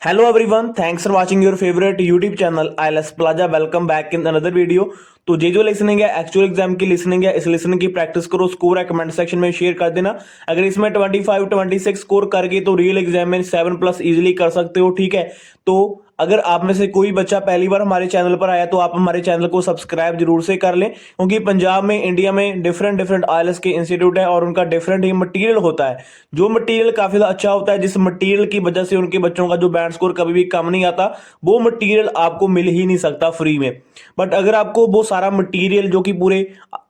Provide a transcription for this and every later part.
Hello everyone, thanks for watching your favorite YouTube channel IELTS Plaza. Welcome back in another video. तो जो listening है actual exam की listening है, इस listening की प्रैक्टिस करो, स्कोर है कमेंट सेक्शन में शेयर कर देना। अगर इसमें 25 26 स्कोर करके तो रियल एग्जाम में 7+ इजीली कर सकते हो। ठीक है, तो अगर आप में से कोई बच्चा पहली बार हमारे चैनल पर आया तो आप हमारे चैनल को सब्सक्राइब जरूर से कर लें, क्योंकि पंजाब में इंडिया में डिफरेंट आईएलटीएस के इंस्टीट्यूट है और उनका डिफरेंट ही मटेरियल होता है। जो मटेरियल काफी ज्यादा अच्छा होता है, जिस मटेरियल की वजह से उनके बच्चों का जो बैंड स्कोर कभी भी कम नहीं आता, वो मटेरियल आपको मिल ही नहीं सकता फ्री में। बट अगर आपको वो सारा मटेरियल जो कि पूरे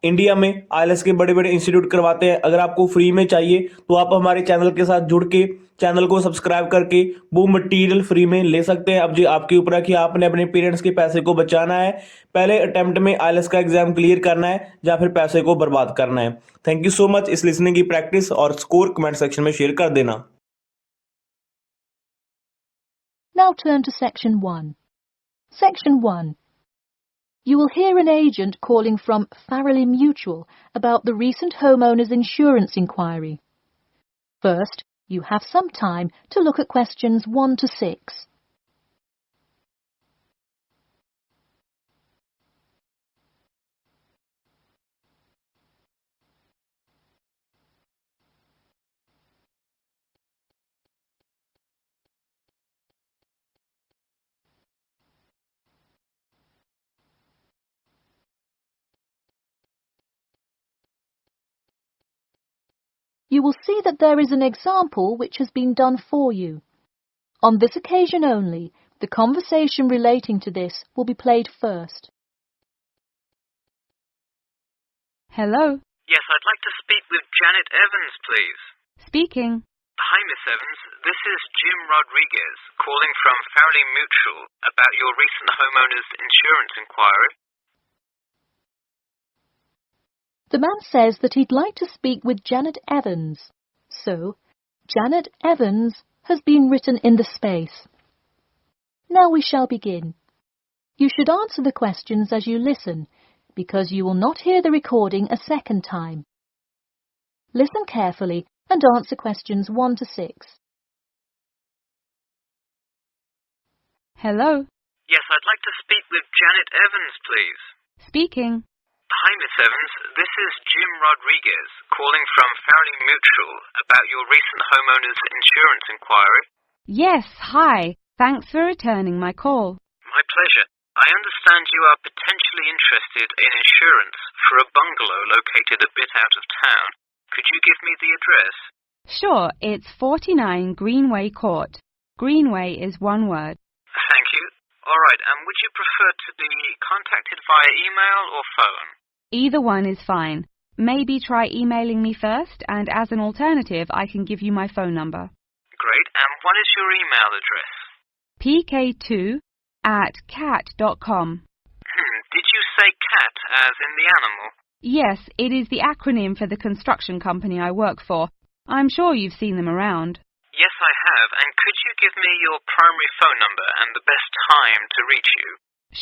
इंडिया में आईएलटीएस के बड़े बड़े इंस्टीट्यूट करवाते हैं, अगर आपको फ्री में चाहिए तो आप हमारे चैनल के साथ जुड़ के चैनल को सब्सक्राइब करके वो मटेरियल फ्री में ले सकते हैं। अब जी आपके ऊपर है कि आपने अपने पेरेंट्स के पैसे को बचाना है, पहले अटेम्प्ट में आईएलटीएस का एग्जाम क्लियर करना है या फिर पैसे को बर्बाद करना है। Thank you so much. इस लिसनिंग की प्रैक्टिस और स्कोर कमेंट सेक्शन में शेयर कर देना। Now turn to Section 1. Section 1. You will hear an agent calling from Farrelly Mutual about the recent homeowners insurance inquiry. First, you have some time to look at questions 1 to 6. You will see that there is an example which has been done for you. On this occasion only, the conversation relating to this will be played first. Hello. Yes, I'd like to speak with Janet Evans, please. Speaking. Hi, Miss Evans. This is Jim Rodriguez calling from Farrelly Mutual about your recent homeowners insurance inquiry. The man says that he'd like to speak with Janet Evans. So, Janet Evans has been written in the space. Now we shall begin. You should answer the questions as you listen, because you will not hear the recording a second time. Listen carefully and answer questions 1 to 6. Hello. Yes, I'd like to speak with Janet Evans, please. Speaking. Hi, Miss Evans. This is Jim Rodriguez calling from Farrelly Mutual about your recent homeowners insurance inquiry. Yes, hi. Thanks for returning my call. My pleasure. I understand you are potentially interested in insurance for a bungalow located a bit out of town. Could you give me the address? Sure, it's 49 Greenway Court. Greenway is one word. Thank you. All right, and would you prefer to be contacted via email or phone? Either one is fine. Maybe try emailing me first, and as an alternative, I can give you my phone number. Great, and what is your email address? pk2@cat.com. Did you say cat as in the animal? Yes, it is the acronym for the construction company I work for. I'm sure you've seen them around. Yes, I have, and could you give me your primary phone number and the best time to reach you?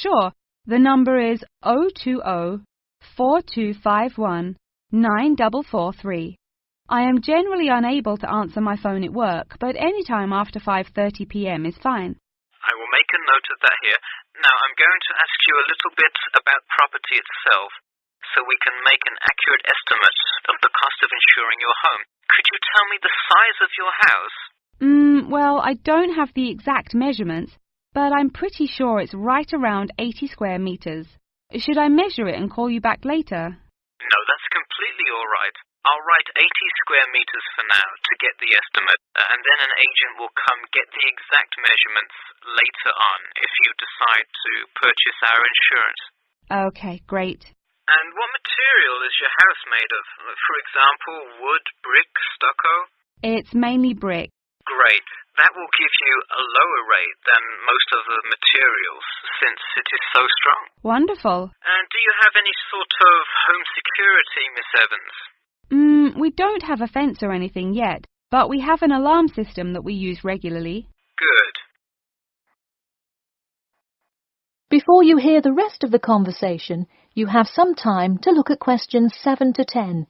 Sure, the number is 020-4251-9443. I am generally unable to answer my phone at work, but any time after 5:30 p.m. is fine. I will make a note of that here. Now, I'm going to ask you a little bit about property itself, so we can make an accurate estimate of the cost of insuring your home. Could you tell me the size of your house? Well, I don't have the exact measurements, but I'm pretty sure it's right around 80 square meters. Should I measure it and call you back later? No, that's completely all right. I'll write 80 square meters for now to get the estimate, and then an agent will come get the exact measurements later on if you decide to purchase our insurance. Okay, great. And what material is your house made of? For example, wood, brick, stucco? It's mainly brick. Great. That will give you a lower rate than most of the materials, since it is so strong. Wonderful. And do you have any sort of home security, Miss Evans? We don't have a fence or anything yet, but we have an alarm system that we use regularly. Good. Before you hear the rest of the conversation, you have some time to look at questions 7 to 10.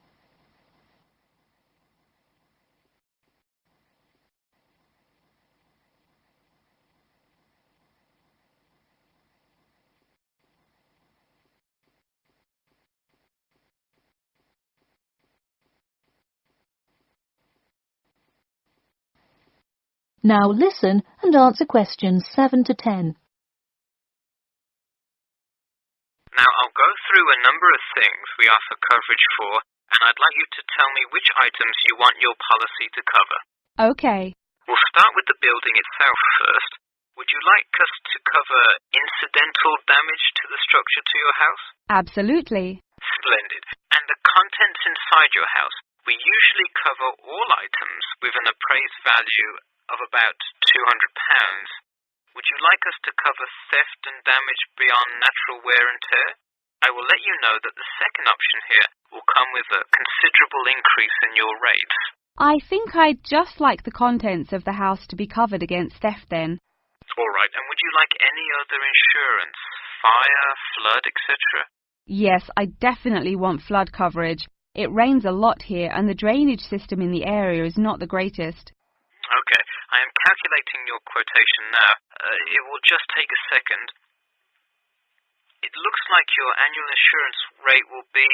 Now listen and answer questions 7 to 10. Now I'll go through a number of things we offer coverage for, and I'd like you to tell me which items you want your policy to cover. Okay. We'll start with the building itself first. Would you like us to cover incidental damage to the structure to your house? Absolutely. Splendid. And the contents inside your house? We usually cover all items with an appraised value of about £200. Would you like us to cover theft and damage beyond natural wear and tear? I will let you know that the second option here will come with a considerable increase in your rates. I think I'd just like the contents of the house to be covered against theft then. All right, and would you like any other insurance? Fire, flood, etc.? Yes, I definitely want flood coverage. It rains a lot here and the drainage system in the area is not the greatest. Okay, I am calculating your quotation now. It will just take a second. It looks like your annual insurance rate will be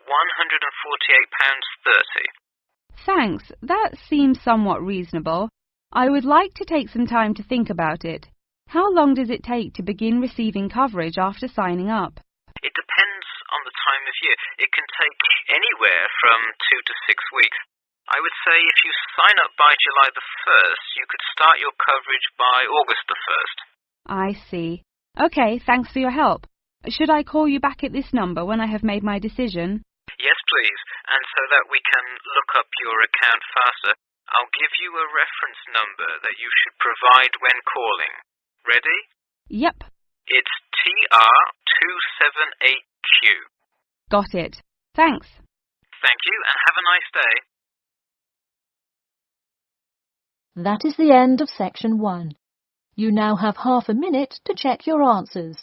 £148.30. Thanks, that seems somewhat reasonable. I would like to take some time to think about it. How long does it take to begin receiving coverage after signing up? It depends on the time of year. It can take anywhere from 2 to 6 weeks. I would say if you sign up by July the 1st, you could start your coverage by August the 1st. I see. Okay, thanks for your help. Should I call you back at this number when I have made my decision? Yes, please. And so that we can look up your account faster, I'll give you a reference number that you should provide when calling. Ready? Yep. It's TR278Q. Got it. Thanks. Thank you, and have a nice day. That is the end of section 1. You now have half a minute to check your answers.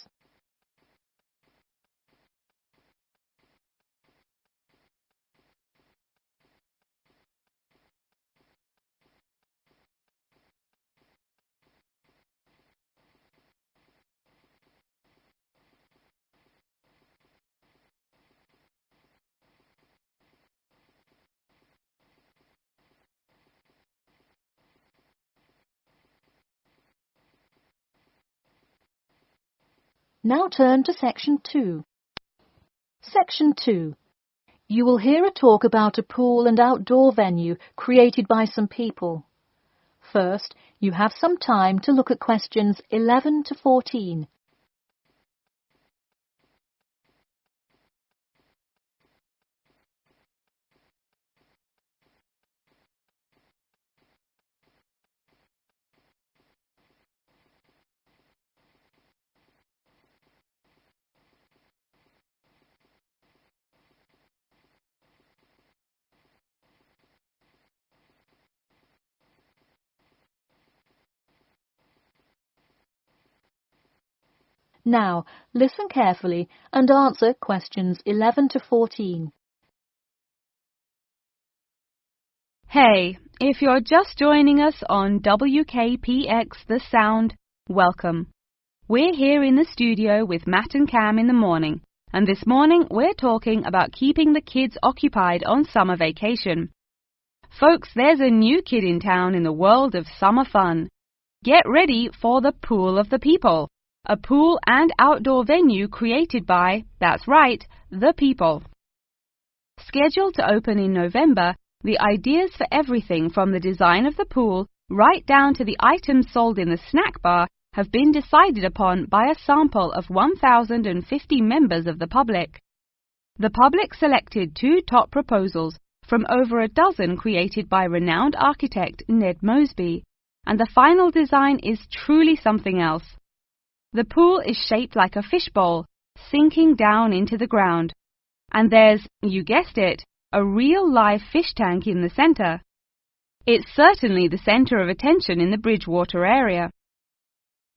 Now turn to section 2. Section 2. You will hear a talk about a pool and outdoor venue created by some people. First, you have some time to look at questions 11 to 14. Now, listen carefully and answer questions 11 to 14. Hey, if you're just joining us on WKPX The Sound, welcome. We're here in the studio with Matt and Cam in the morning, and this morning we're talking about keeping the kids occupied on summer vacation. Folks, there's a new kid in town in the world of summer fun. Get ready for the Pool of the People, a pool and outdoor venue created by, that's right, the people. Scheduled to open in November, the ideas for everything from the design of the pool right down to the items sold in the snack bar have been decided upon by a sample of 1,050 members of the public. The public selected 2 top proposals from over a dozen created by renowned architect Ned Mosby, and the final design is truly something else. The pool is shaped like a fishbowl, sinking down into the ground. And there's, you guessed it, a real live fish tank in the center. It's certainly the center of attention in the Bridgewater area.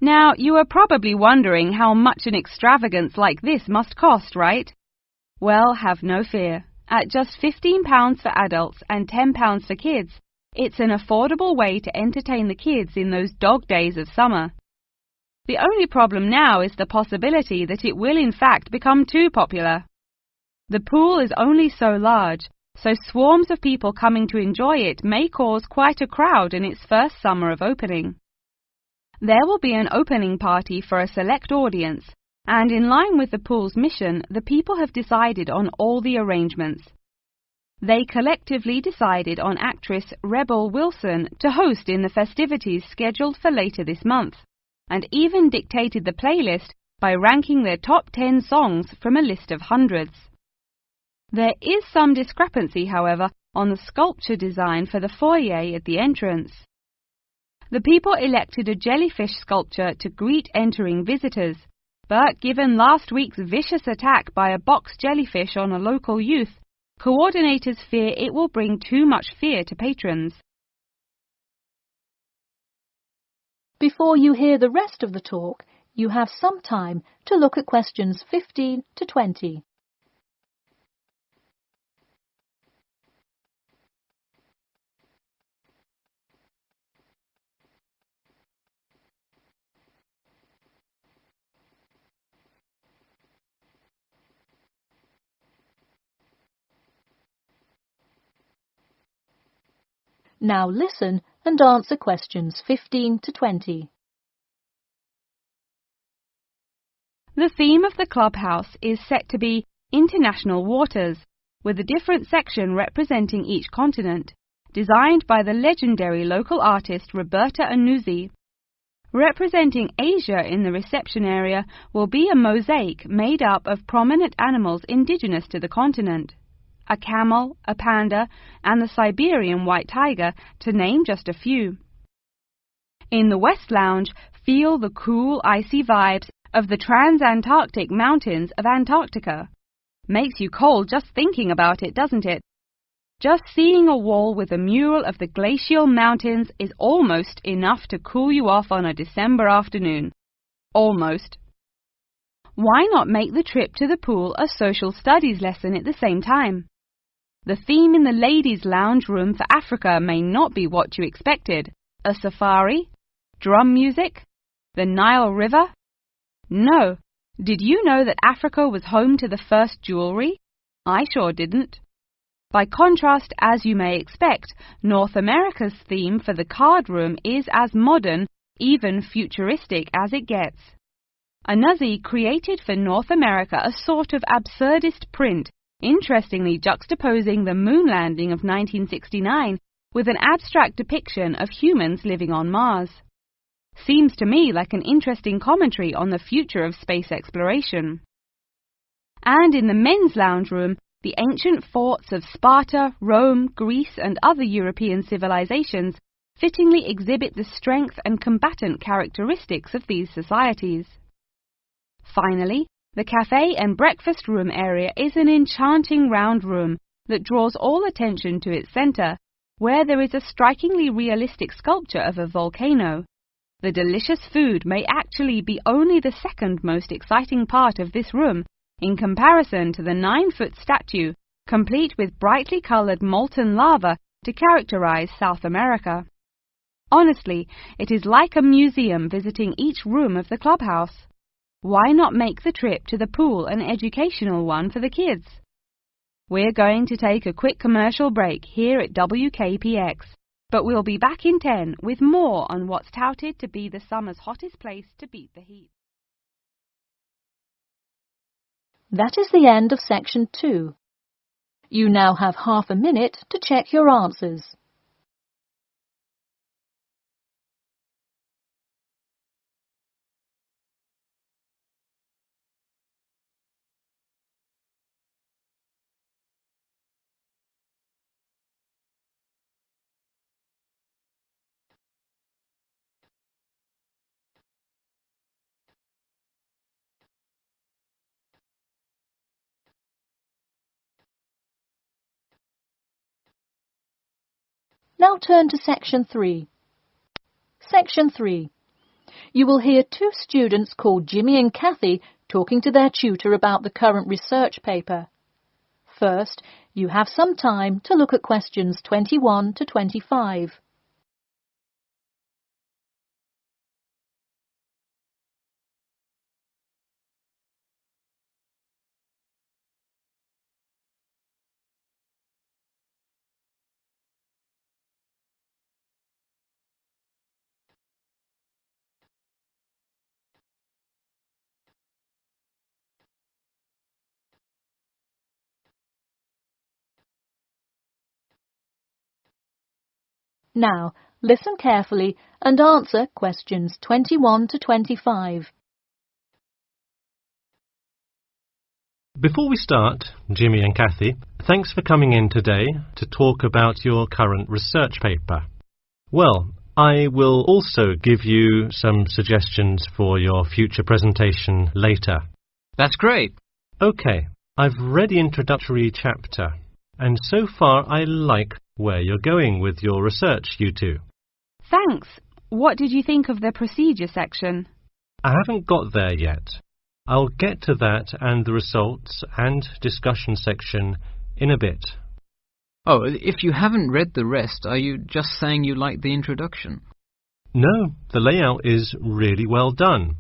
Now, you are probably wondering how much an extravagance like this must cost, right? Well, have no fear. At just £15 for adults and £10 for kids, it's an affordable way to entertain the kids in those dog days of summer. The only problem now is the possibility that it will in fact become too popular. The pool is only so large, so swarms of people coming to enjoy it may cause quite a crowd in its first summer of opening. There will be an opening party for a select audience, and in line with the pool's mission, the people have decided on all the arrangements. They collectively decided on actress Rebel Wilson to host in the festivities scheduled for later this month, and even dictated the playlist by ranking their top 10 songs from a list of hundreds. There is some discrepancy, however, on the sculpture design for the foyer at the entrance. The people elected a jellyfish sculpture to greet entering visitors, but given last week's vicious attack by a box jellyfish on a local youth, coordinators fear it will bring too much fear to patrons. Before you hear the rest of the talk, you have some time to look at questions 15 to 20. Now listen and answer questions 15 to 20. The theme of the clubhouse is set to be International Waters, with a different section representing each continent, designed by the legendary local artist Roberta Annuzzi. Representing Asia in the reception area will be a mosaic made up of prominent animals indigenous to the continent. A camel, a panda, and the Siberian white tiger, to name just a few. In the West Lounge, feel the cool, icy vibes of the transantarctic mountains of Antarctica. Makes you cold just thinking about it, doesn't it? Just seeing a wall with a mural of the glacial mountains is almost enough to cool you off on a December afternoon. Almost. Why not make the trip to the pool a social studies lesson at the same time? The theme in the ladies' lounge room for Africa may not be what you expected. A safari? Drum music? The Nile River? No. Did you know that Africa was home to the first jewelry? I sure didn't. By contrast, as you may expect, North America's theme for the card room is as modern, even futuristic as it gets. Annuzzi created for North America a sort of absurdist print, interestingly juxtaposing the moon landing of 1969 with an abstract depiction of humans living on Mars. Seems to me like an interesting commentary on the future of space exploration. And in the men's lounge room, the ancient forts of Sparta, Rome, Greece, and other European civilizations fittingly exhibit the strength and combatant characteristics of these societies. Finally, the cafe and breakfast room area is an enchanting round room that draws all attention to its center, where there is a strikingly realistic sculpture of a volcano. The delicious food may actually be only the second most exciting part of this room, in comparison to the 9-foot statue, complete with brightly colored molten lava to characterize South America. Honestly, it is like a museum visiting each room of the clubhouse. Why not make the trip to the pool an educational one for the kids? We're going to take a quick commercial break here at WKPX, but we'll be back in 10 with more on what's touted to be the summer's hottest place to beat the heat. That is the end of section 2. You now have half a minute to check your answers. Now turn to section 3. Section 3. You will hear two students called Jimmy and Kathy talking to their tutor about the current research paper. First, you have some time to look at questions 21 to 25. Now, listen carefully and answer questions 21 to 25. Before we start, Jimmy and Kathy, thanks for coming in today to talk about your current research paper. Well, I will also give you some suggestions for your future presentation later. That's great. Okay, I've read the introductory chapter, and so far I like where you're going with your research, you two. Thanks. What did you think of the procedure section? I haven't got there yet. I'll get to that and the results and discussion section in a bit. Oh, if you haven't read the rest, are you just saying you like the introduction? No, the layout is really well done.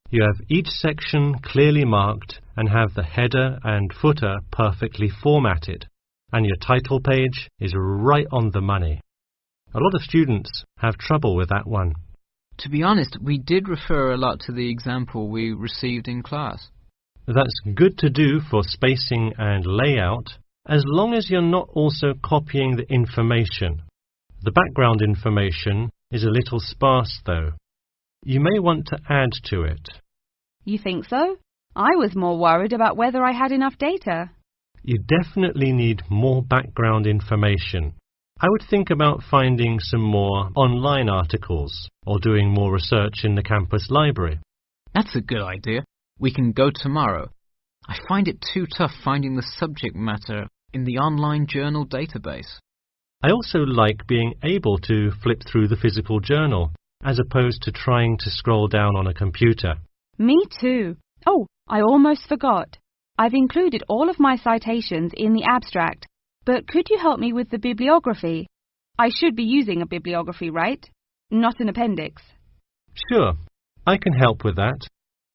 You have each section clearly marked and have the header and footer perfectly formatted, and your title page is right on the money. A lot of students have trouble with that one. To be honest, we did refer a lot to the example we received in class. That's good to do for spacing and layout, as long as you're not also copying the information. The background information is a little sparse though. You may want to add to it. You think so? I was more worried about whether I had enough data. You definitely need more background information. I would think about finding some more online articles or doing more research in the campus library. That's a good idea. We can go tomorrow. I find it too tough finding the subject matter in the online journal database. I also like being able to flip through the physical journal, as opposed to trying to scroll down on a computer. Me too. Oh, I almost forgot. I've included all of my citations in the abstract, but could you help me with the bibliography? I should be using a bibliography, right? Not an appendix. Sure, I can help with that.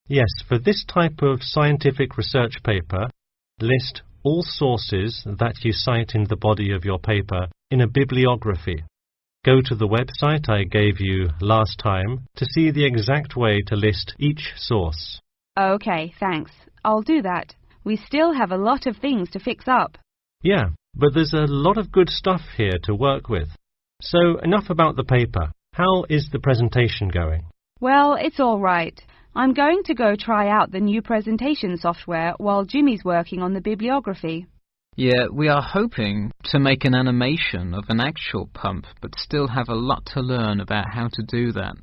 Yes, for this type of scientific research paper, list all sources that you cite in the body of your paper in a bibliography. Go to the website I gave you last time to see the exact way to list each source. Okay, thanks. I'll do that. We still have a lot of things to fix up. Yeah, but there's a lot of good stuff here to work with. So enough about the paper. How is the presentation going? Well, it's all right. I'm going to go try out the new presentation software while Jimmy's working on the bibliography. Yeah, we are hoping to make an animation of an actual pump, but still have a lot to learn about how to do that.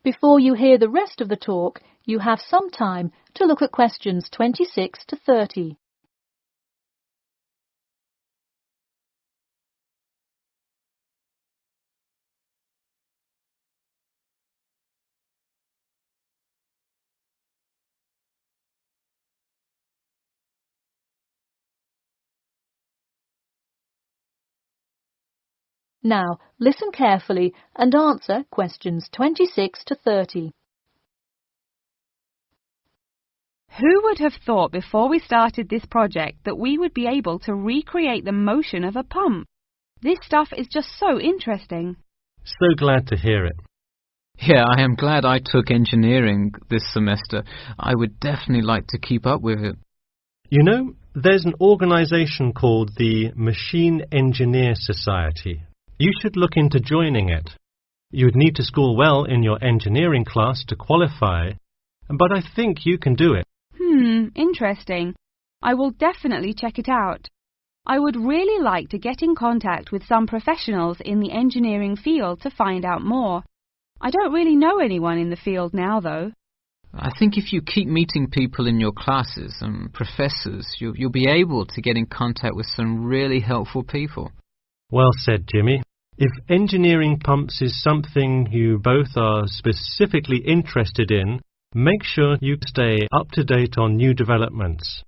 Before you hear the rest of the talk, you have some time to look at questions 26 to 30. Now, listen carefully and answer questions 26 to 30. Who would have thought before we started this project that we would be able to recreate the motion of a pump? This stuff is just so interesting. So glad to hear it. Yeah, I am glad I took engineering this semester. I would definitely like to keep up with it. You know, there's an organisation called the Machine Engineer Society. You should look into joining it. You would need to score well in your engineering class to qualify, but I think you can do it. Interesting. I will definitely check it out. I would really like to get in contact with some professionals in the engineering field to find out more. I don't really know anyone in the field now, though. I think if you keep meeting people in your classes and professors, you'll be able to get in contact with some really helpful people. Well said, Jimmy. If engineering pumps is something you both are specifically interested in, make sure you stay up to date on new developments.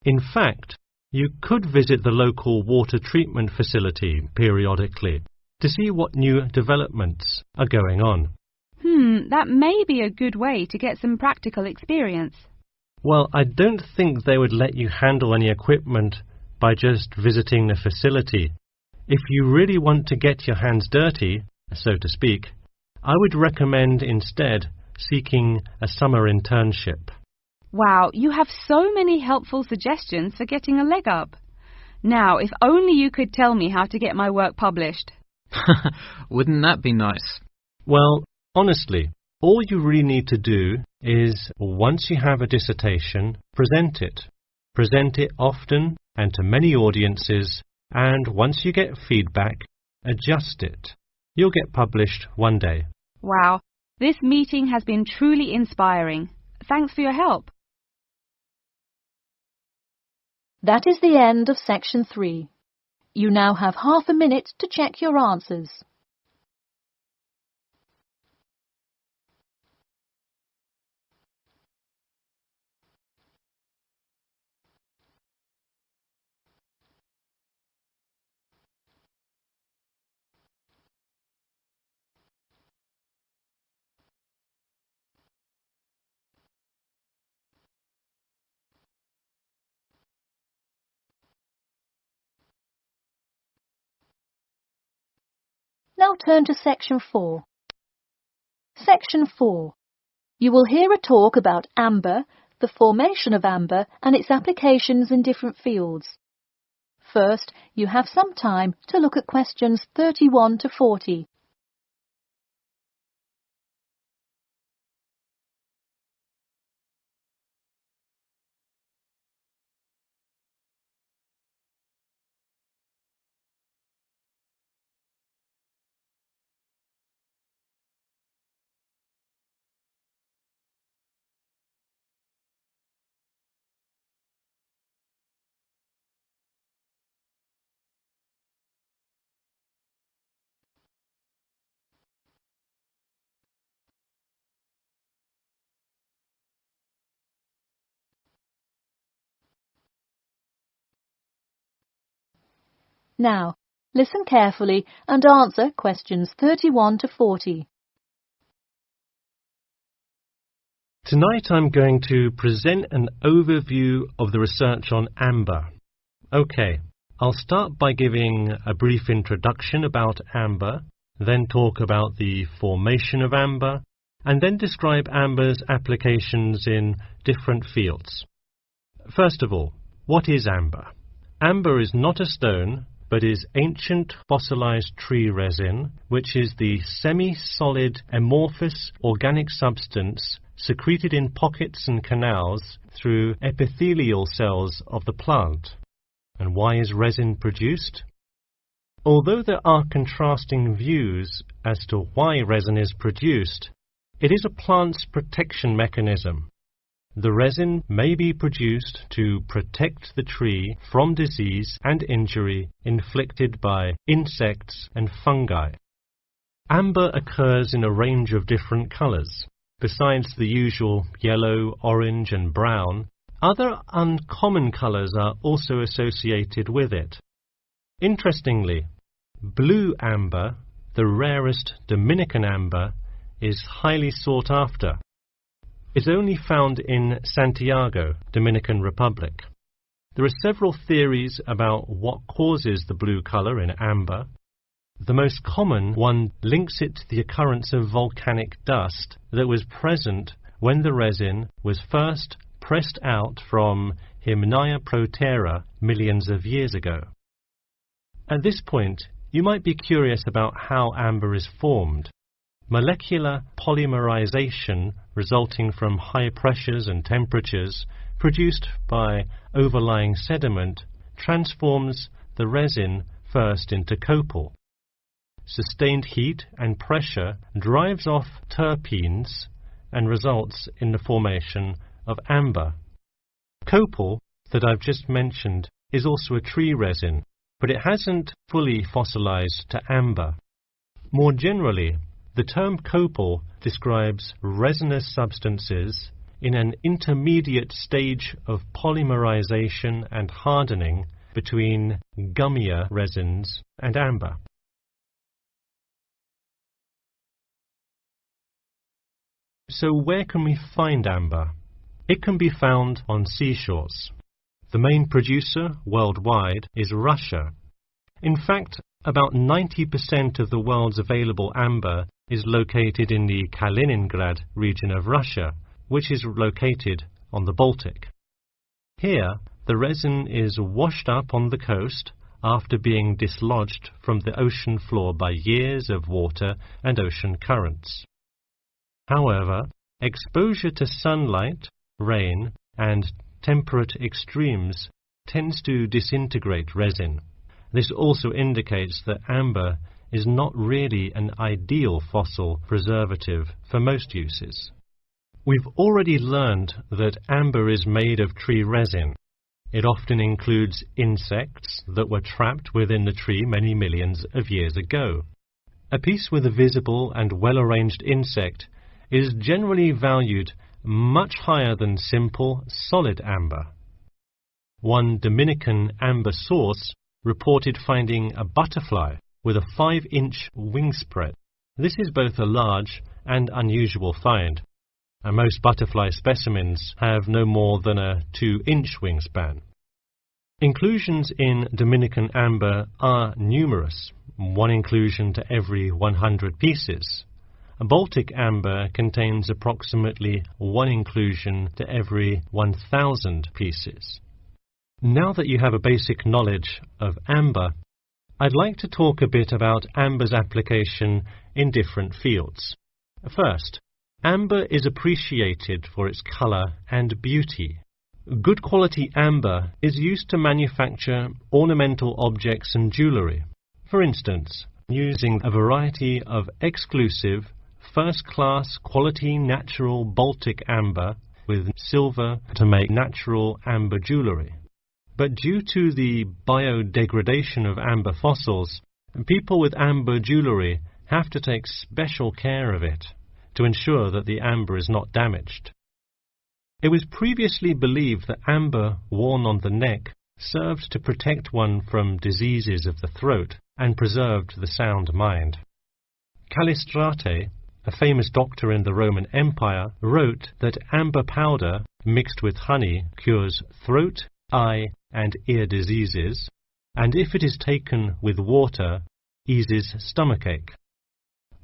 In fact, you could visit the local water treatment facility periodically to see what new developments are going on. That may be a good way to get some practical experience. Well, I don't think they would let you handle any equipment by just visiting the facility. If you really want to get your hands dirty, so to speak, I would recommend instead seeking a summer internship. Wow, you have so many helpful suggestions for getting a leg up. Now, if only you could tell me how to get my work published. Wouldn't that be nice? Well, honestly, all you really need to do is, once you have a dissertation, present it. Present it often and to many audiences, and once you get feedback, adjust it. You'll get published one day. Wow, this meeting has been truly inspiring. Thanks for your help. That is the end of section 3. You now have half a minute to check your answers. Now turn to section 4. Section 4. You will hear a talk about amber, the formation of amber and its applications in different fields. First, you have some time to look at questions 31 to 40. Now, listen carefully and answer questions 31 to 40. Tonight I'm going to present an overview of the research on amber. Okay, I'll start by giving a brief introduction about amber, then talk about the formation of amber, and then describe amber's applications in different fields. First of all, what is amber? Amber is not a stone, but is ancient fossilized tree resin, which is the semi-solid amorphous organic substance secreted in pockets and canals through epithelial cells of the plant. And why is resin produced? Although there are contrasting views as to why resin is produced, it is a plant's protection mechanism. The resin may be produced to protect the tree from disease and injury inflicted by insects and fungi. Amber occurs in a range of different colors. Besides the usual yellow, orange and brown, other uncommon colors are also associated with it. Interestingly, blue amber, the rarest Dominican amber, is highly sought after. It's only found in Santiago, Dominican Republic. There are several theories about what causes the blue color in amber. The most common one links it to the occurrence of volcanic dust that was present when the resin was first pressed out from Hymnaea protera millions of years ago. At this point, you might be curious about how amber is formed. Molecular polymerization resulting from high pressures and temperatures produced by overlying sediment transforms the resin first into copal. Sustained heat and pressure drives off terpenes and results in the formation of amber. Copal, that I've just mentioned, is also a tree resin, but it hasn't fully fossilized to amber. More generally, the term copal describes resinous substances in an intermediate stage of polymerization and hardening between gummier resins and amber. So where can we find amber? It can be found on seashores. The main producer worldwide is Russia. In fact, about 90% of the world's available amber is located in the Kaliningrad region of Russia, which is located on the Baltic. Here, the resin is washed up on the coast after being dislodged from the ocean floor by years of water and ocean currents. However, exposure to sunlight, rain, and temperate extremes tends to disintegrate resin. This also indicates that amber is not really an ideal fossil preservative for most uses. We've already learned that amber is made of tree resin. It often includes insects that were trapped within the tree many millions of years ago. A piece with a visible and well-arranged insect is generally valued much higher than simple, solid amber. One Dominican amber source reported finding a butterfly with a 5-inch wingspread. This is both a large and unusual find, and most butterfly specimens have no more than a 2-inch wingspan. Inclusions in Dominican amber are numerous, 1 inclusion to every 100 pieces. Baltic amber contains approximately 1 inclusion to every 1,000 pieces. Now that you have a basic knowledge of amber, I'd like to talk a bit about amber's application in different fields. First, amber is appreciated for its colour and beauty. Good quality amber is used to manufacture ornamental objects and jewellery. For instance, using a variety of exclusive, first-class quality natural Baltic amber with silver to make natural amber jewellery. But due to the biodegradation of amber fossils, people with amber jewellery have to take special care of it to ensure that the amber is not damaged. It was previously believed that amber worn on the neck served to protect one from diseases of the throat and preserved the sound mind. Callistrate, a famous doctor in the Roman Empire, wrote that amber powder mixed with honey cures throat, eye, and ear diseases, and if it is taken with water, eases stomachache.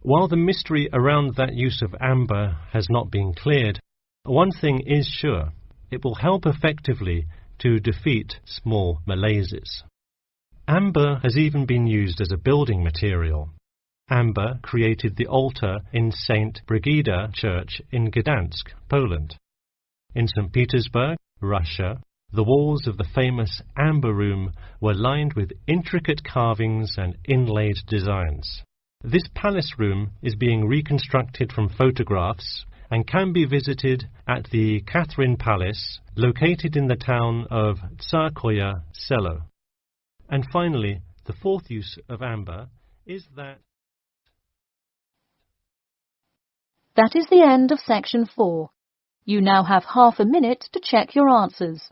While the mystery around that use of amber has not been cleared, one thing is sure: it will help effectively to defeat small malaises. Amber has even been used as a building material. Amber created the altar in St. Brigida Church in Gdansk, Poland. In St. Petersburg, Russia, the walls of the famous Amber Room were lined with intricate carvings and inlaid designs. This palace room is being reconstructed from photographs and can be visited at the Catherine Palace, located in the town of Tsarskoye Selo. And finally, the fourth use of amber is that... That is the end of section 4. You now have half a minute to check your answers.